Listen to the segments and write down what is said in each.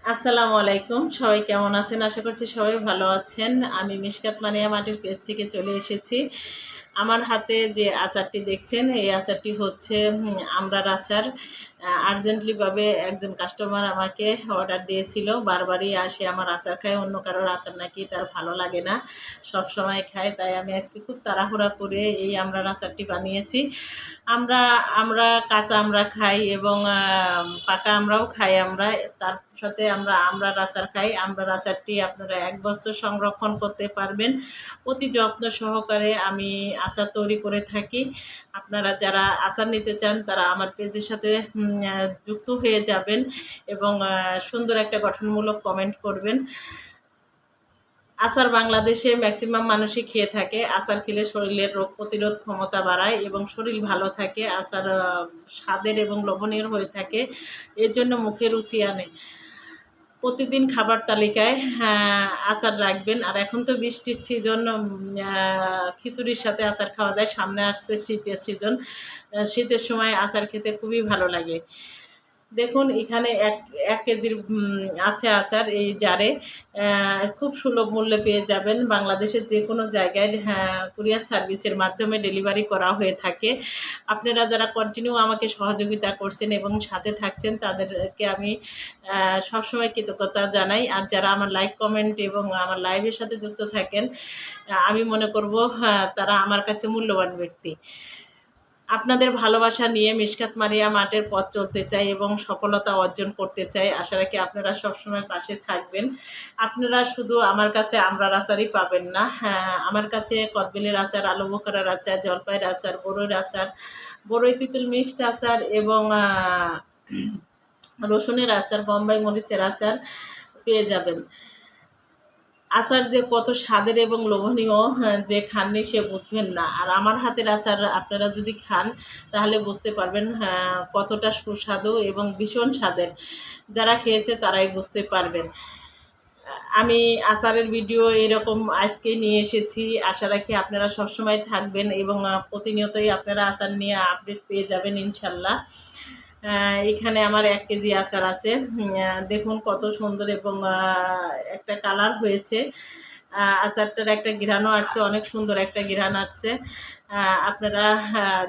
আসসালামু আলাইকুম। সবাই কেমন আছেন? আশা করছি সবাই ভালো আছেন। আমি মিশকাত মানিয়া মাটির পেজ থেকে চলে এসেছি। আমার হাতে যে আচারটি দেখছেন, এই আচারটি হচ্ছে আমড়ার আচার। আর্জেন্টলি ভাবে একজন কাস্টমার আমাকে অর্ডার দিয়েছিল। বারবারই আসে আমার আচার খায়, অন্য কারোর আচার নাকি তার ভালো লাগে না, সবসময় খায়। তাই আমি আজকে খুব তাড়াহুড়া করে এই আমড়ার আচারটি বানিয়েছি। আমরা আমরা কাঁচা আমড়া খাই এবং পাকা আমড়াও খাই আমরা। তার সাথে আমরা আমড়ার আচার খাই। আমড়ার আচারটি আপনারা ১ বছর সংরক্ষণ করতে পারবেন। অতি যত্ন সহকারে আমি আচার তৈরি করে থাকি। আপনারা যারা আচার নিতে চান তারা আমার পেজের সাথে যুক্ত হয়ে যাবেন এবং সুন্দর একটা গঠনমূলক কমেন্ট করবেন। আচার বাংলাদেশে ম্যাক্সিমাম মানুষই খেয়ে থাকে। আচার খেলে শরীরের রোগ প্রতিরোধ ক্ষমতা বাড়ায় এবং শরীর ভালো থাকে। আচার স্বাদের এবং লোভনীয় হয়ে থাকে। এর জন্য মুখে রুচি আনে। প্রতিদিন খাবার তালিকায় আচার রাখবেন। আর এখন তো বৃষ্টির সিজন, খিচুড়ির সাথে আচার খাওয়া যায়। সামনে আসছে শীতের সিজন। শীতের সময় আচার খেতে খুবই ভালো লাগে। দেখুন এখানে ১ কেজির আছে আচার এই জারে। খুব সুলভ মূল্যে পেয়ে যাবেন। বাংলাদেশের যে কোনো জায়গায় কুরিয়ার সার্ভিসের মাধ্যমে ডেলিভারি করা হয়ে থাকে। আপনারা যারা কন্টিনিউ আমাকে সহযোগিতা করছেন এবং সাথে থাকছেন তাদেরকে আমি সবসময় কৃতজ্ঞতা জানাই। আর যারা আমার লাইক, কমেন্ট এবং আমার লাইভের সাথে যুক্ত থাকেন, আমি মনে করব তারা আমার কাছে মূল্যবান ব্যক্তি। আপনাদের ভালোবাসা নিয়ে মিশকাত মারিয়া মাঠের পথ চলতে চাই এবং সফলতা অর্জন করতে চাই। আশা রাখি আপনারা সবসময় পাশে থাকবেন। আপনারা শুধু আমার কাছে আমড়ার আচারই পাবেন না। আমার কাছে কদবেলের আচার, আলু বোখারার আচার, জলপাইয়ের আচার, বড়ইয়ের আচার, বড়ই তিঁতুল মিক্সড আচার এবং রসুনের আচার, বোম্বাই মরিচের আচার পেয়ে যাবেন। আচার যে কত স্বাদের এবং লোভনীয়, যে খাননি সে বুঝবেন না। আর আমার হাতের আচার আপনারা যদি খান তাহলে বুঝতে পারবেন কতটা সুস্বাদু এবং ভীষণ স্বাদের। যারা খেয়েছে তারাই বুঝতে পারবেন। আমি আচারের ভিডিও এরকম আজকে নিয়ে এসেছি। আশা রাখি আপনারা সবসময় থাকবেন এবং প্রতিনিয়তই আপনারা আচার নিয়ে আপডেট পেয়ে যাবেন ইনশাল্লাহ। এখানে আমার ১ কেজি আচার আছে। দেখুন কত সুন্দর এবং একটা কালার হয়েছে। আচারটার একটা ঘ্রাণও আসছে, অনেক সুন্দর একটা ঘ্রাণ আসছে। আপনারা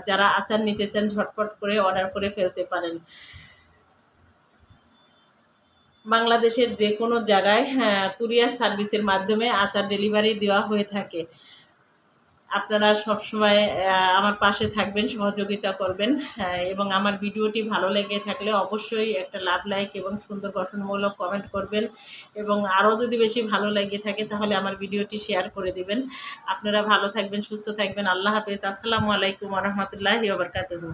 যারা আচার নিতে চান ঝটপট করে অর্ডার করে ফেলতে পারেন। বাংলাদেশের যে কোনো জায়গায় কুরিয়ার সার্ভিসের মাধ্যমে আচার ডেলিভারি দেওয়া হয়ে থাকে। আপনারা সবসময় আমার পাশে থাকবেন, সহযোগিতা করবেন এবং আমার ভিডিওটি ভালো লেগে থাকলে অবশ্যই একটা লাভ, লাইক এবং সুন্দর গঠনমূলক কমেন্ট করবেন এবং আরও যদি বেশি ভালো লেগে থাকে তাহলে আমার ভিডিওটি শেয়ার করে দিবেন। আপনারা ভালো থাকবেন, সুস্থ থাকবেন। আল্লাহ হাফেজ। আসসালামু আলাইকুম ওয়া রাহমাতুল্লাহি ওয়া বারাকাতুহু।